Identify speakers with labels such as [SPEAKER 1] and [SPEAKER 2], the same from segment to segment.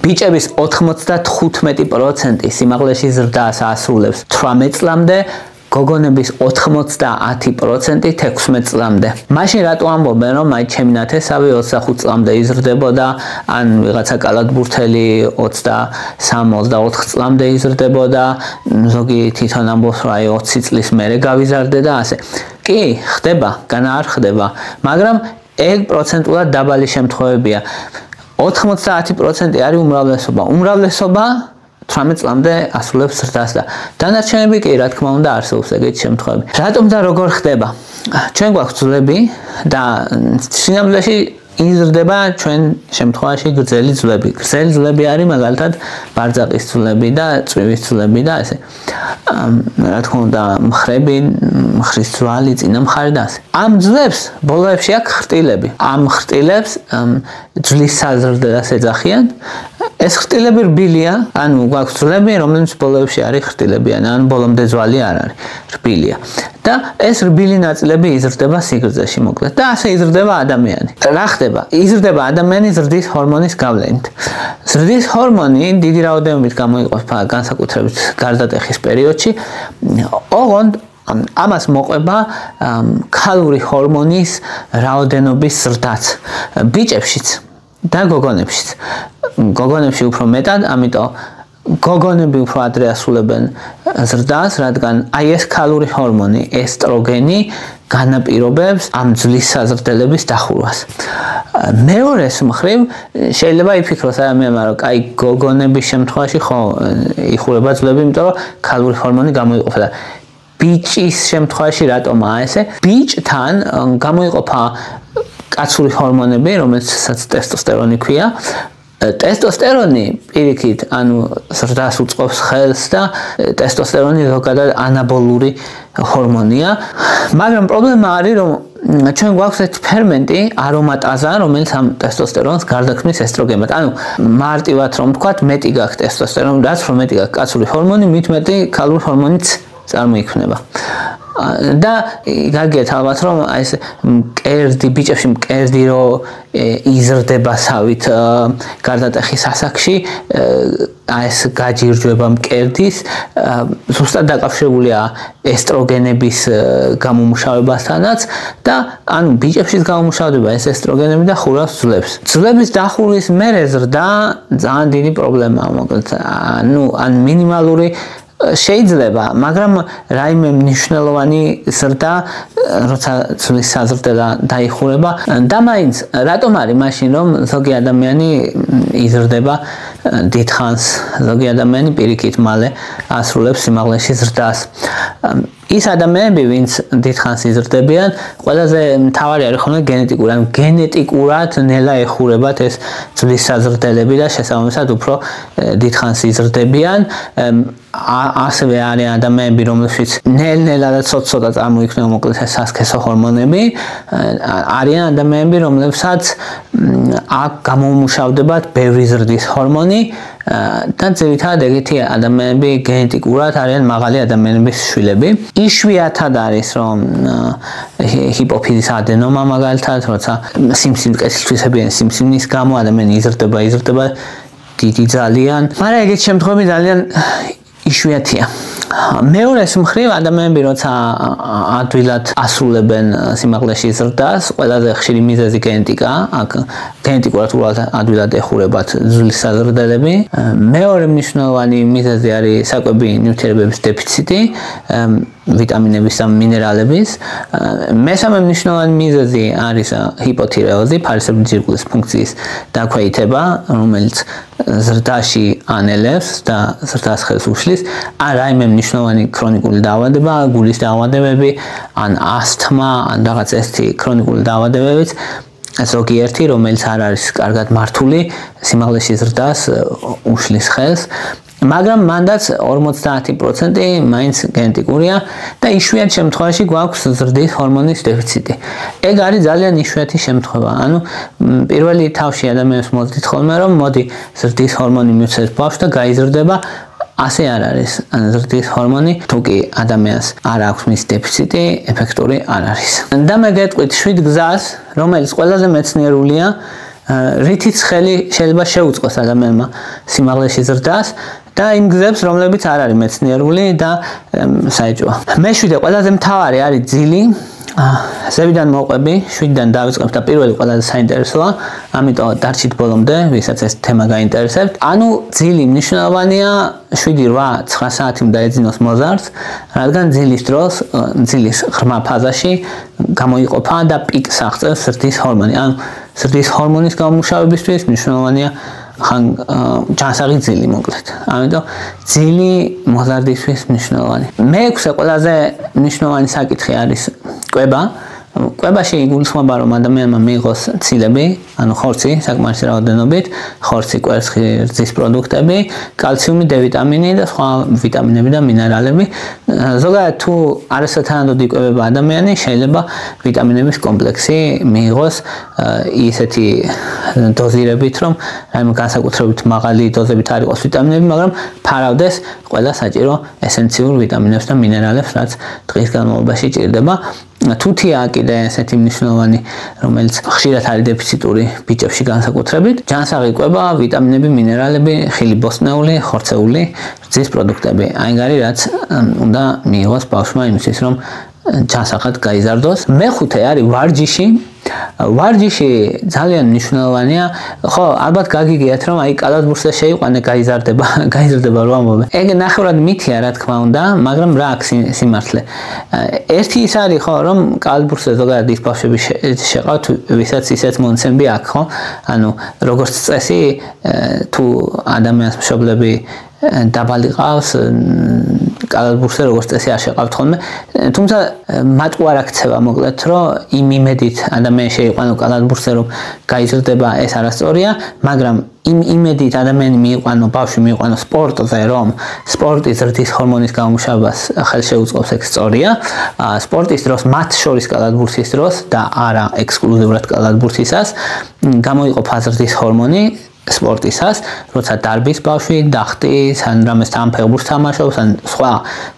[SPEAKER 1] ბიჭების 95% სიმაღლეში ზრდას ასრულებს 18 წლამდე, გოგონების 90% 16 წლამდე. მაშინ რატო ამბობენ, რომ აი ჩემი ნათესავი 25 წლამდე იზრდებოდა, ან ვიღაცა კალათბურთელი 23-24 წლამდე იზრდებოდა, ზოგი თვითონ ამბობს, რომ აი 20 წლის მერე გავიზარდე და ასე. კი, ხდება, განა არ ხდება, მაგრამ ეგ პროცენტულად დაბალი შემთხვევებია. 90% არის უმრავლესობა. უმრავლესობა 18 წლამდე ასრულებს ზრდას და დანარჩენები კი რა თქმა უნდა არსებობს ეგეთი შემთხვევები. რატომ და როგორ ხდება? ჩვენ გვაქვს ძვლები და სინამდვილეში იზრდება ჩვენ შემთხვევაში გრძელი ძვლები. გრძელი ძვლები არის მაგალითად ბარძაყის ძვლები და წვივის ძვლები და ასე. რა თქმა უნდა მხრები, მხრის ძვალი, წინა მხარი და ასე. ამ ძვლებს ბოლოებში აქვს ხრტილები. ამ ხრტილებს ძვლის საზრდას ეძახიან. ეს ხრტილები რბილია, ანუ გვაქვს ძვლები, რომლებიც ბოლოებში არის ხრტილებიან, ან ბოლომდე ძვალი არ არის, რბილია. და ეს რბილი ნაწილები იზრდება სიგრძეში მოკლედ და ასე იზრდება ადამიანი. რა ხდება? იზრდება ადამიანი ზრდის ჰორმონის გავლენით. ზრდის ჰორმონი დიდი რაოდენობით გამოიყოფა განსაკუთრებით გარდატეხის პერიოდში. ოღონდ ამას მოყვება ქალური ჰორმონის რაოდენობის ზრდაც ბიჭებშიც და გოგონებშიც. გოგონებში უფრო მეტად, ამიტომ გოგონები უფრო ადრე ასრულებენ ზრდას, რადგან აი ეს ქალური ჰორმონი, ესტროგენი განაპირობებს ამ ძვლის საზრდელების დახურვას. მეორეს მხრივ შეიძლება იფიქროს ადამიანმა, რომ აი გოგონების შემთხვევაში ხო იხურება ძვლები, იმიტომ რომ ქალური ჰორმონი გამოიყოფა და ბიჭის შემთხვევაში რატომაა ესე? ბიჭთან გამოიყოფა კაცური ჰორმონები, რომელსაც ტესტოსტერონი ქვია. ტესტოსტერონი პირიქით, ანუ ზრდას უწყობს ხელს და ტესტოსტერონი ზოგადად ანაბოლური ჰორმონია. მაგრამ პრობლემა არის, რომ ჩვენ გვაქვს ეს ფერმენტი არომატაზა, რომელიც ამ ტესტოსტერონს გარდაქმნის ესტროგენად. ანუ მარტივად რომ ვთქვათ, მეტი გაქვს ტესტოსტერონი, რაც რომ მეტი გაქვს კაცური ჰორმონი, მით მეტი ქალური ჰორმონიც წარმოიქმნება. და გაგიათ ალბათ რომ აი ეს მკერდი ბიჭებში მკერდი რო იზრდება სავით გარდატეხის ასაკში აი ეს გაჯირჯვება მკერდის ზუსტად დაკავშირებულია ესტროგენების გამომუშავებასთანაც და ანუ ბიჭებშიც გამომუშავდება ეს ესტროგენები და ხურავს ძვლებს. ძვლების დახურვის მერე ზრდა ძალიან დიდი პრობლემაა მოკლედ ან მინიმალური შეიძლება, მაგრამ რაიმე მნიშვნელოვანი ზრდა, როცა ძვლის საზრდა დაიხურება და მაინც რატომ არის მაშინ რომ ზოგი ადამიანი იზრდება დიდხანს, ზოგი ადამიანი პირიქით მალე ასრულებს სიმაღლეში ზრდას. ის ადამიანები, ვინც დიდხანს იზრდებიან, ყველაზე მთავარი არის ხოლმე გენეტიკური, ანუ გენეტიკურად ნელა ეხურებათ ეს ძვლის საზრდელები და შესაბამისად უფრო დიდხანს იზრდებიან. ასევე არის ადამიანები, რომლებშიც ნელ-ნელა და ცოტ-ცოტა წარმოიქმნება მოკლედ ეს სასქესო ჰორმონები. არიან ადამიანები, რომლებსაც აქ გამომუშავდებათ ბევრი ზრდის ჰორმონი და ძირითადად ეგეთი ადამიანები გენეტიკურად არიან მაღალი ადამიანების შვილები. იშვიათად არის რომ ჰიპოფიზის ადენომა მაგალითად, როცა სიმსივნეს თვისებიან სიმსივნის გამო ადამიანი იზრდება დიდი ძალიან, მაგრამ ეგეთი შემთხვევები ძალიან იშვიათია. მეორეს მხრივ ადამიანები როცა ადვილად ასრულებენ სიმაღლეში ზრდას, ყველაზე ხშირი მიზეზი გენეტიკაა, აქ გენეტიკურად ადვილად ეხურებათ ძვლის საზრდელები. მეორე მნიშვნელოვანი მიზეზი არის საკვები ნივთიერებების დეფიციტი, ვიტამინების და მინერალების. მესამე მნიშვნელოვანი მიზეზი არის ჰიპოთირეოზი, ფარისებრი ძირკვლის ფუნქციის დაქვეითება, რომელიც ზრდაში ანელებს და ზრდას ხელს უშლის. ან რაიმე მნიშვნელოვანი ქრონიკული დაავადება, გულის დაავადებები, ან ასთმა, ან რაღაც ესეთი ქრონიკული დაავადებებიც, ზოგიერთი, რომელიც არ არის კარგად მართული, სიმაღლეში ზრდას უშლის ხელს. მაგრამ მანდაც 50% მაინც გენეტიკურია და იშვიათ შემთხვევაში გვაქვს ზრდის ჰორმონის დეფიციტი. ეგ არის ძალიან იშვიათი შემთხვევა. ანუ პირველი თავში ადამიანს მოძდით ხოლმე რომ მოდი ზრდის ჰორმონი მივცეთ ბავშვს და გაიზრდება. ასე არ არის. ზრდის ჰორმონი თუ კი ადამიანს არ აქვს მის დეფიციტი, ეფექტური არ არის. და მე გეტყვით 7 გზას, რომელიც ყველაზე მეცნიერულია, რითიც ხელი შეიძლება შეუწყოს ადამიანმა სიმაღლეში ზრდას და იმ გზებს, რომლებიც არ არის მეცნიერული და საეჭვო. მეშვიდე ყველაზე მთავარი არის ძილი. ზევიდან მოყვები, 7-დან დავიწყებ და პირველი ყველაზე საინტერესოა, ამიტომ დარჩით ბოლომდე, ვისაც ეს თემა გაინტერესებთ. ანუ ძილი მნიშვნელოვანია 7-8-9 საათი უნდა ეძინოს მოზარდს, რადგან ძილის დროს, ძილის ღრმა ფაზაში გამოიყოფა და პიკს აღწევს ზრდის ჰორმონი. ანუ ზრდის ჰორმონის გამომუშავებისთვის მნიშვნელოვანია ჯანსაღი ძილი მოკლედ. ამიტომ ძილი მოზარდისთვის მნიშვნელოვანი. მე-6 ყველაზე მნიშვნელოვანი საკითხი არის კვება. კვებაში იგულისხმება რომ ადამიანმა მიიღოს ცილები, ანუ ხორცი, საკმარისი რაოდენობით, ხორცი, კვერცხი, რძის პროდუქტები, კალციუმი, D ვიტამინი და სხვა ვიტამინები და მინერალები. ზოგადად თუ არასათანადოდ იკვებება ადამიანი, შეიძლება ვიტამინების კომპლექსი მიიღოს ისეთი დოზირებით, რომ რაიმე განსაკუთრებით მაღალი დოზებით არ იყოს ვიტამინები, მაგრამ ფარავდეს ყველა საჭირო ესენციურ ვიტამინებს და მინერალებს, რაც დღის განმავლობაში ჭირდება. თუთია კიდე ესეთი მნიშვნელოვანი, რომელიც ხშირად არის დეფიციტური ბიჭებში განსაკუთრებით. ჯანსაღი კვება, ვიტამინები, მინერალები, ხილი ბოსტნეული, ხორცეული, რძის პროდუქტები. აი რაც უნდა მიიღოს ბავშვმა იმისთვის, რომ ჯანსაღად გაიზარდოს. მე-5 არის ვარჯიში. ვარჯიში ძალიან მნიშვნელოვანია. ხო, ალბათ გაგიგიათ, რომ აი კალათბურთზე შეიყვანე გაიზარდება რო ამბობენ. ეგ ნახევრად მითია, რა თქმა უნდა, მაგრამ რა აქვს სიმართლე. ერთი ის არის, ხო, რომ კალათბურთზე ზოგადად ის ბავშვები შეყავთ, ვისაც ისეთ მონაცემები აქვს, ხო? ანუ როგორც წესი, თუ ადამიანს მშობლები დაბალი ყავს, კალათბურთზე როგორც წესი არ შეყავთ ხოლმე. თუმცა მათ არ აქცევა მოკლედ, რომ იმ იმედით ადამიანი შეიყვანო კალათბურთზე, რომ გაიზრდება, ეს არასწორია, მაგრამ იმ იმედით ადამიანი მიიყვანო, ბავშვი მიიყვანო სპორტზე, რომ სპორტი ზრდის ჰორმონის გამომუშავებას ხელშეუწყობს, ეს სწორია. სპორტის დროს, მათ შორის კალათბურთის დროს და არა ექსკლუზიურად კალათბურთისას, გამოიყოფა ზრდის ჰორმონი სპორტისას, როცა დარბის ბავშვი, დახტის, ან რამესთან ფეხბურთს თამაშობს, ან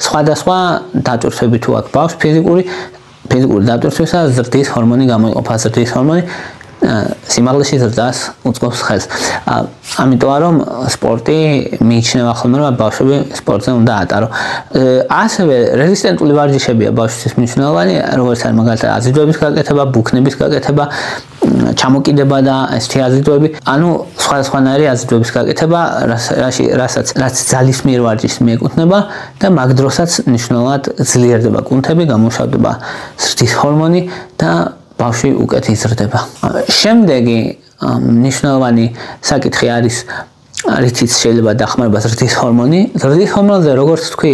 [SPEAKER 1] სხვადასხვა დატვირთვები თუ აქვს ბავშვს ფიზიკური დატვირთვისას ზრდის ჰორმონი გამოიყოფა, ზრდის ჰორმონი სიმაღლეში ზრდას უწყობს ხელს. ამიტომ რომ სპორტი მიიჩნევა ხოლმე, რომ ბავშვები სპორტზე უნდა ატარო. ასევე რეზისტენტული ვარჯიშებია ბავშვისთვის მნიშვნელოვანი, როგორც არის მაგალითად აზიდვების გაკეთება, ბუქნების გაკეთება, ჩამოკიდება და ესეთი აზიდვები. ანუ სხვადასხვანაირი აზიდვების გაკეთება, რაც ძალისმიერ ვარჯიშს მიეკუთვნება და მაგ დროსაც მნიშვნელოვნად ძლიერდება კუნთები, გამომშავდება ზრდის ჰორმონი და ბავშვი უკეთ იზრდება. შემდეგი მნიშვნელოვანი საკითხი არის რითიც შეიძლება დახმარება ზრდის ჰორმონი. ზრდის ჰორმონზე როგორც თქვი,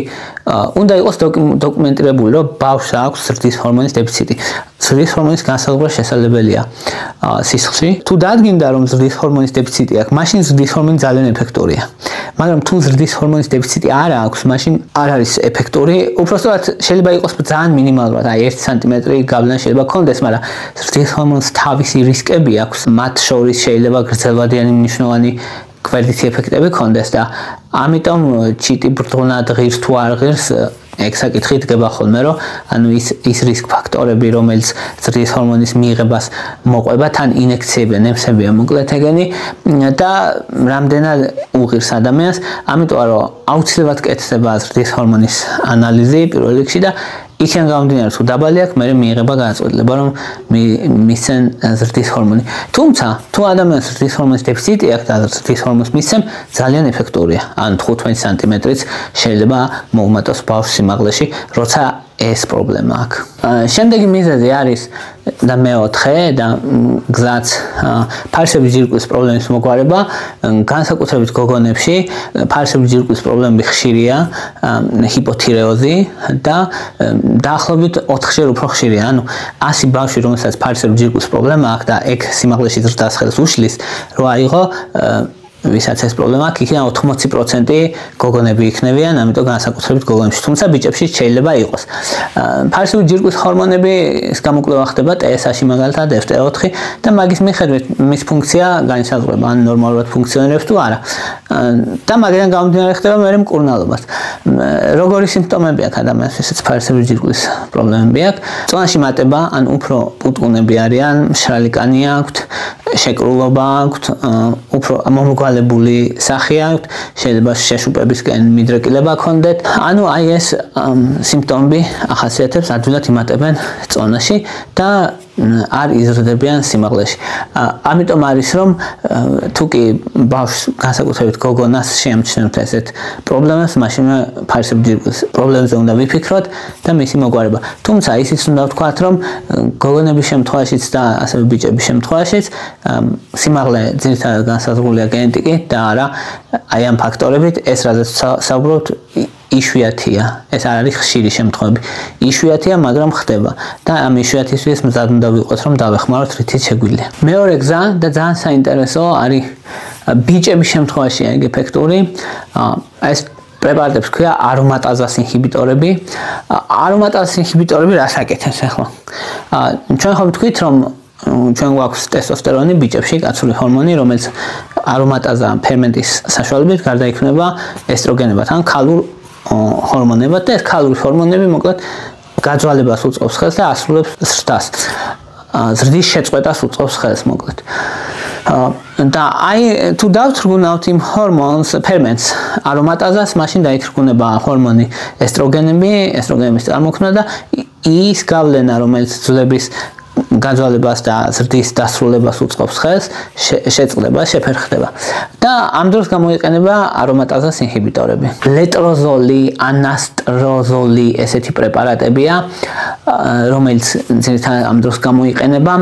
[SPEAKER 1] უნდა იყოს დოკუმენტირებული, რომ ბავშვს აქვს ზრდის ჰორმონის დეფიციტი. ზრდის ჰორმონის განსაზღვრა შესაძლებელია სისხლში. თუ დადგინდა, რომ ზრდის ჰორმონის დეფიციტი აქვს, მაშინ ზრდის ჰორმონი ძალიან ეფექტურია. მაგრამ თუ ზრდის ჰორმონის დეფიციტი არ აქვს, მაშინ არ არის ეფექტური. უпростоად შეიძლება იყოს ძალიან მინიმალურად, აი 1 სანტიმეტრი გავლენა შეიძლება ქონდეს, მაგრამ ზრდის ჰორმონს თავისი რისკები აქვს. მათ შორის შეიძლება გრძელვადიანი მნიშვნელოვანი გვერდითი ეფექტები ქონდეს და ამიტომ ჩიტი ბრტყნად ღირს თუ არ ღირს ეგ საკითხი დგება ხოლმე, რომ ანუ ის რისკ ფაქტორები, რომელიც ზრდის ჰორმონის მიღებას მოყვება, თან ინექციებია, ნემსებია მოკლედ ეგენი და რამდენად უღირს ადამიანს, ამიტომ რომ აუცილებლად კეთდება ზრდის ჰორმონის ანალიზი პირველ რიგში და იქიდან გამომდინარე, თუ დაბალი აქვს, მე მიიღება განაცხადება, რომ მისცენ ზრდის ჰორმონი. თუმცა, თუ ადამიანს ზრდის ჰორმონის დეფიციტი აქვს და ზრდის ჰორმონს მისცემ, ძალიან ეფექტურია. ან 15 სანტიმეტრიც შეიძლება მოუმატოს ბავშვს სიმაღლეში, როცა ეს პრობლემა აქვს. შემდეგი მიზეზი არის და მე-4 და გზაც ფარსების ჯირკვლის პრობლემის მოგვარება, განსაკუთრებით გოგონებში ფარსების ჯირკვლის პრობლემები ხშირია, ჰიპოთირეოზი და დაახლოებით 4-ჯერ უფრო ხშირია. ანუ 100 ბავშვი, რომელსაც ფარსების ჯირკვლის პრობლემა აქვს და ეგ სიმაღლეში ზრდას ხელს უშლის, რო აიღო ვისაც ეს პრობლემა აქვს, იქიდან 80% გოგონები იქნებიან, ამიტომ განსაკუთრებით გოგონებში, თუმცა ბიჭებში შეიძლება იყოს. ფარსების ჯირკვის ჰორმონების გამოკვლევა ხდება TSH-ში მაგალითად FT4 და მაგის მიხედვით მის ფუნქცია განისაზღვრება, ან ნორმალურად ფუნქციონირებს თუ არა. და მაგიდან გამომდინარე ხდება მე მკურნალობას. როგორი სიმპტომები აქვს ადამიანს, ვისაც ფარისებრი ჯირკვლის პრობლემები აქვს? წონაში მატება, ან უფრო პუტკუნები არიან, მშრალი კანი აქვთ, შეკრულობა აქვთ, უფრო მომრგვალებული სახე აქვთ, შეიძლება შეშუპებისკენ მიდრეკილება ჰქონდეთ. ანუ აი ეს სიმპტომები ახასიათებს ადვილად იმატებენ წონაში და არ იზრდებიან სიმაღლეში. ამიტომ არის რომ თუ კი ბავშვს განსაკუთრებით გოგონას შეამჩნევთ ესეთ პრობლემებს, მაშინ ფარისებრი ჯირკვლის პრობლემებზე უნდა ვიფიქროთ და მისი მოგვარება. თუმცა ისიც უნდა ვთქვათ, რომ გოგონების შემთხვევაშიც და ასევე ბიჭების შემთხვევაშიც სიმაღლე ძირითადად განსაზღვრულია გენეტიკით და არა აი ამ ფაქტორებით, ეს რაზეც საუბრობთ იშვიათია. ეს არ არის ხშირი შემთხვევები. იშვიათია, მაგრამ ხდება და ამ იშვიათისთვის მზად უნდა ვიყოთ, რომ დავეხმაროთ რითიც შეგვიძლია. მეორე გზა და ძალიან საინტერესო არის ბიჭების შემთხვევაში ეგ ეფექტური. ეს პრეპარატებს ქვია არომატაზას ინჰიბიტორები. არომატაზას ინჰიბიტორები რას აკეთებს ახლა? ჩვენ ხომ ვთქვით, რომ ჩვენ გვაქვს ტესტოსტერონი ბიჭებში, კაცური ჰორმონი, რომელიც არომატაზა ფერმენტის საშუალებით გარდაიქმნება ესტროგენებად, ან ქალურ ჰორმონებად და ეს ქალური ჰორმონები მოკლედ გაძვალებას უწყობს ხელს და ასრულებს ზრდას. ზრდის შეწყვეტას უწყობს ხელს მოკლედ. და აი თუ დავთრგუნავთ იმ ჰორმონს, ფერმენტს, არომატაზას, მაშინ დაითრგუნება ჰორმონი ესტროგენების წარმოქმნა და ის გავლენა, რომელიც ძვლების გაძვალებას და ზრდის დასრულებას უწყობს ხელს, შეწყდება, შეფერხდება. და ამ დროს გამოიყენება არომატაზას ინჰიბიტორები. ლეტროზოლი, ანასტროზოლი ესეთი პრეპარატებია, რომელიც ძირითადად ამ დროს გამოიყენება.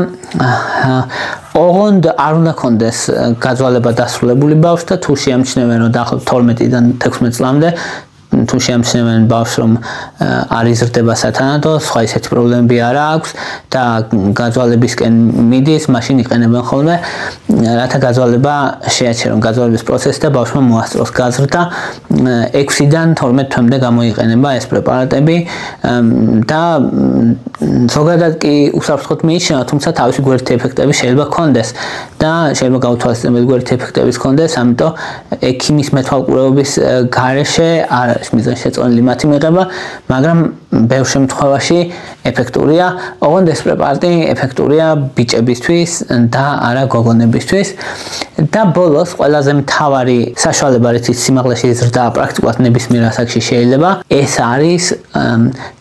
[SPEAKER 1] ოღონდ არ უნდა ქონდეს გაძვალება დასრულებული ბავშვს და თუ შეამჩნევენ რომ დაახლოებით 12-დან 16 წლამდე თუ შეამჩნევენ ბავშვს რომ არ იზრდება სათანადო, სხვა ისეთი პრობლემები არ აქვს და გაძვალებისკენ მიდის, მაშინ იყენებენ ხოლმე, რათა გაძვალება შეაჩერონ გაძვალების პროცესი და ბავშვმა მოასწროს გაზრდა. 6-დან 12 თვემდე გამოიყენება ეს პრეპარატები და ზოგადად კი უსაფრთხოდ მიიჩნევა, თუმცა თავისი გვერდითი ეფექტები შეიძლება ჰქონდეს და შეიძლება გაუთვალისწინებელი გვერდითი ეფექტებიც ჰქონდეს, ამიტომ ექიმის მეთვალყურეობის გარეშე არ მიზანშეწონილი მათი მიღება, მაგრამ ბევრ შემთხვევაში ეფექტურია. ოღონდ ეს პრეპარატი ეფექტურია ბიჭებისთვის და არა გოგონებისთვის. და ბოლოს ყველაზე მთავარი საშუალება, რითიც სიმაღლეში ზრდა პრაქტიკულად ნებისმიერ ასაკში შეიძლება, ეს არის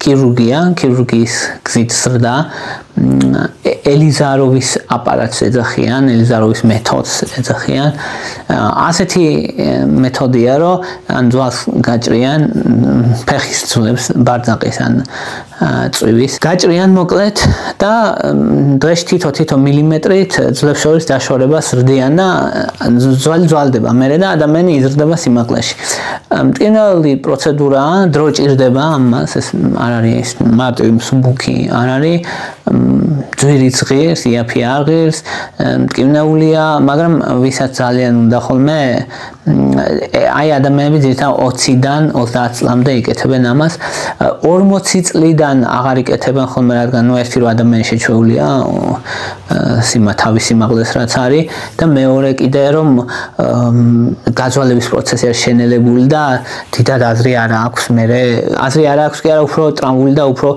[SPEAKER 1] ქირურგიის გზით ზრდა. ელიზაროვის აპარატს ეძახიან, ელიზაროვის მეთოდს ეძახიან. ასეთი მეთოდია, რომ ან ძვალს გაჭრიან ფეხის ძვლებს, ბარძაყის ან წვივის. გაჭრიან მოკლედ და დღეში თითო მილიმეტრით ძვლებს შორის დაშორებას ზრდიან და ძვალი ძვალდება მერე და ადამიანი იზრდება სიმაღლეში. მტკივნეული პროცედურაა, დრო ჭირდება ამას, ეს არ არის მარტივი მსუბუქი არ არის. ძვირიც ღირს, იაფი არ ღირს, მტკივნეულია, მაგრამ ვისაც ძალიან უნდა ხოლმე აი ადამიანები ძირითადად 20-დან 30 წლამდე იკეთებენ ამას. 40 წლიდან აღარ იკეთებენ ხოლმე, რადგან ერთი რო ადამიანი შეჩვეულია თავის სიმაღლეს რაც არის და მეორე კიდე რომ გაძვალების პროცესი არის შენელებული და დიდად აზრი არ აქვს მერე აზრი არ აქვს კი არა უფრო ტრამვული და უფრო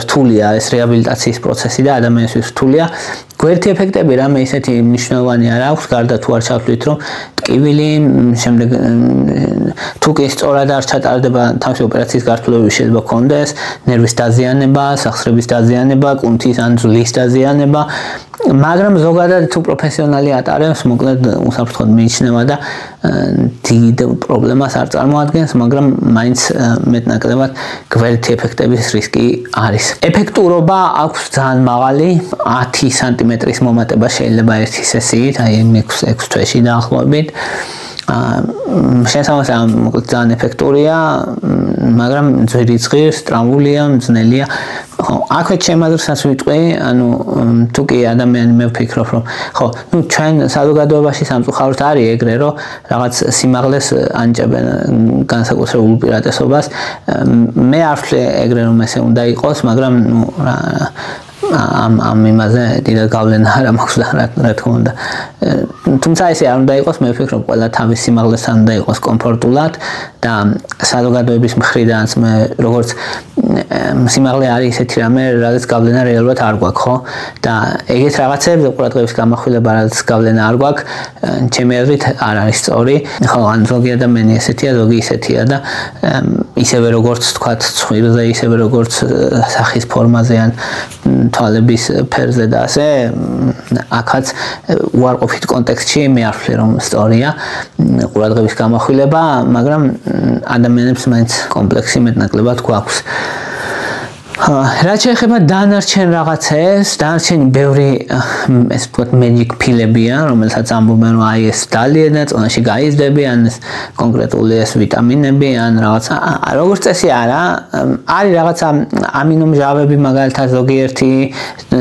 [SPEAKER 1] რთულია ეს რეაბილიტაციის პროცესი და ადამიანისთვის რთულია. გვერდითი ეფექტები რამე ისეთი მნიშვნელოვანი არ აქვს, გარდა თუ არ ჩავთვლით რომ ტკივილი, შემდეგ თუ კი სწორად არ ჩატარდება თავისი ოპერაციის გართულებით შეიძლება ჰქონდეს ნერვის დაზიანება, სახსრების დაზიანება, კუნთის ან ძვლის დაზიანება, მაგრამ ზოგადად თუ პროფესიონალი ატარებს, მოკლედ უსაფრთხოდ მიიჩნევა და დიდ პრობლემას არ წარმოადგენს, მაგრამ მაინც მეტნაკლებად გვერდითი ეფექტების რისკი არის. ეფექტურობა აქვს ძალიან მაღალი, 10 სანტიმეტრის მომატება შეიძლება ერთი სესიით, აი 6 თვეში დაახლოებით. შესაბამისად მოკლედ ძალიან ეფექტურია, მაგრამ ძვირიც ღირს, ტრამვულია, მძნელია. აქვე ჩემ აზრსაც ვიტყვი, ანუ თუ კი ადამიანი მე ვფიქრობ, რომ ხო, ჩვენ საზოგადოებაში სამწუხაროდ არის ეგრე, რომ რაღაც სიმაღლეს ანიჭებენ განსაკუთრებულ უპირატესობას. მე არ ვთვლი ეგრე რომ ესე უნდა იყოს, მაგრამ ამ იმაზე დიდად გავლენა არ მაქვს რა თქმა უნდა. თუმცა ესე არ უნდა იყოს, მე ვფიქრობ, ყველა თავის სიმაღლესთან უნდა იყოს კომფორტულად და საზოგადოების მხრიდანაც მე როგორც სიმაღლე არის ისეთი რამე, რაც გავლენა რეალურად არ გვაქვს, ხო? და ეგეთ რაღაცებზე ყურადღების გამახვილება რაც გავლენა არ გვაქვს, ჩემი აზრით არ არის სწორი. ხო, ან ზოგი ადამიანი ესეთია, ზოგი ისეთია და ისევე როგორც თქვათ, ცხვირზე, ისევე როგორც სახის ფორმაზე ან თვალების ფერზე და ასე, აქაც უარყოფით კონტექსტში მე არ ვფლი რომ სწორია ყურადღების გამახვილება, მაგრამ ადამიანებს მაინც კომპლექსი მეტნაკლებად გვაქვს. რაც შეეხება დანარჩენ რაღაცებს, დანარჩენი ბევრი ესე ვთქვათ magic pill-ებია, რომელსაც ამბობენ რომ აი ეს დალია წონაში გაიზრდები, ან ეს კონკრეტული ეს ვიტამინები, ან რაღაცა. როგორც წესი არა, არის რაღაცა ამინომჟავები მაგალითად ზოგიერთი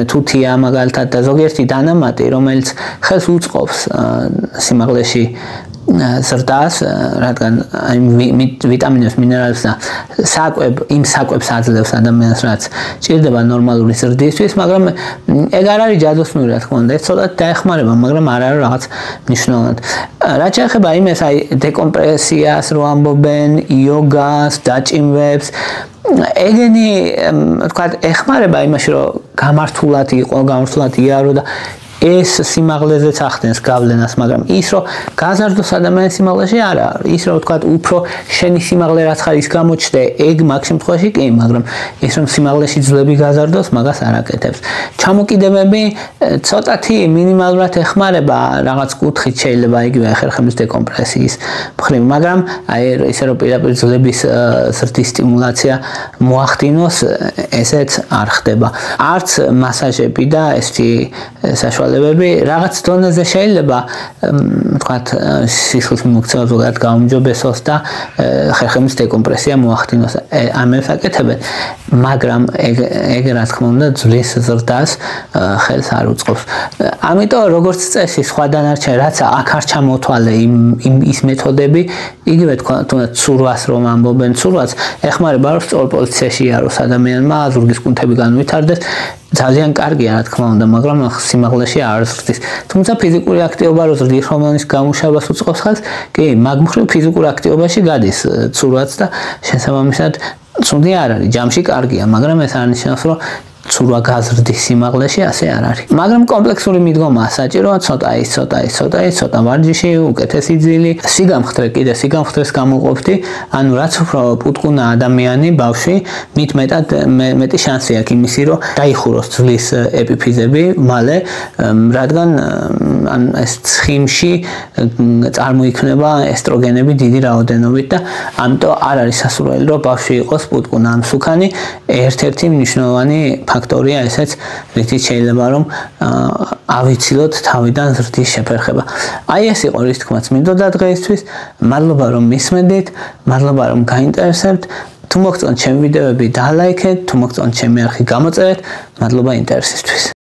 [SPEAKER 1] თუთია მაგალითად და ზოგიერთი დანამატი, რომელიც ხელს უწყობს სიმაღლეში ზრდას, რადგან ვიტამინებს, მინერალებს და იმ საკვებს აძლევს ადამიანს, რაც ჭირდება ნორმალური ზრდისთვის, მაგრამ ეგ არ არის ჯადოსნური, რა თქმა უნდა, ეს ცოტა დაეხმარება, მაგრამ არ არის რაღაც მნიშვნელოვანი. რაც შეეხება იმას, აი დეკომპრესიას რო ამბობენ, იოგას, დაჭიმვებს, ეგენი თქვა ეხმარება იმაში, რომ გამართულად იყო, გამართულად იარო და ეს სიმაღლეზეც ახდენს გავლენას, მაგრამ ის რომ გაზარდოს ადამიანის სიმაღლეში არა, ის რომ ვთქვათ უფრო შენი სიმაღლე რაც ხარ ის გამოჩნდე, ეგ მაგ შემთხვევაში კი, მაგრამ ის რომ სიმაღლეში ძლები გაზარდოს, მაგას არ აკეთებს. ჩამოკიდებები ცოტათი მინიმალურად ეხმარება რაღაც კუთხით შეიძლება იგივე ხერხემლის დეკომპრესიის მხრივ, მაგრამ აი ისე რომ პირდაპირ ძლების ზრდის სტიმულაცია მოახდინოს, ესეც არ ხდება. არც მასაჟები და ესეთი საშუალებები რაღაც დონეზე შეიძლება ვთქვათ სისხლის მიმოქცევა ზოგადად გაუმჯობესოს და ხერხემლის დეკომპრესია მოახდინოს. ამებს აკეთებენ, მაგრამ ეგ რა თქმა უნდა ძვლის ზრდას ხელს არ უწყობს. ამიტომ როგორც წესი სხვა დანარჩენ რაც აქ არ ჩამოთვალე ის მეთოდები, იგივე თქვა თუნდაც ცურვას რომ ამბობენ, ცურვას ეხმარება რომ სწორ პოზიციაში იაროს ადამიანმა, ზურგის კუნთები განვითარდეს. ძალიან კარგია რა თქმა უნდა, მაგრამ სიმაღლეში არ ზრდის. თუმცა ფიზიკური აქტივობა რო ზრდის ჰორმონის გამუშავებას უწყობს ხელს, კი, მაგ მხრივ ფიზიკურ აქტივობაში გადის ცურვაც და შესაბამისად ცუდი არ არის, ჯამში კარგია, მაგრამ ეს არ ნიშნავს რომ ცურვა გაზრდის სიმაღლეში ასე არ არის. მაგრამ კომპლექსური მიდგომაა საჭიროა, ცოტა ვარჯიში, უკეთესი ძილი, სიგამხდრე კიდე სიგამხდრეს გამოყოფდი, ანუ რაც უფრო პუტკუნა ადამიანი, ბავშვი, მით მეტად მეტი შანსი აქვს იმისი, რომ დაიხუროს ძვლის ეპიფიზები მალე, რადგან ეს ცხიმში წარმოიქმნება ესტროგენები დიდი რაოდენობით და ამიტომ არ არის სასურველი, რომ ბავშვი იყოს პუტკუნა ან სუქანი, ერთ-ერთი მნიშვნელოვანი ფაქტორია ესეც, რითიც შეიძლება რომ ავიცილოთ თავიდან ზრდის შეფერხება. აი ეს იყო რის თქმაც მინდოდა დღეისთვის. მადლობა რომ მისმენდით, მადლობა რომ გაინტერესებთ. თუ მოგწონთ ჩემი ვიდეოები, დალაიქეთ, თუ მოგწონთ ჩემი არხი, გამოწერეთ. მადლობა ინტერესისთვის.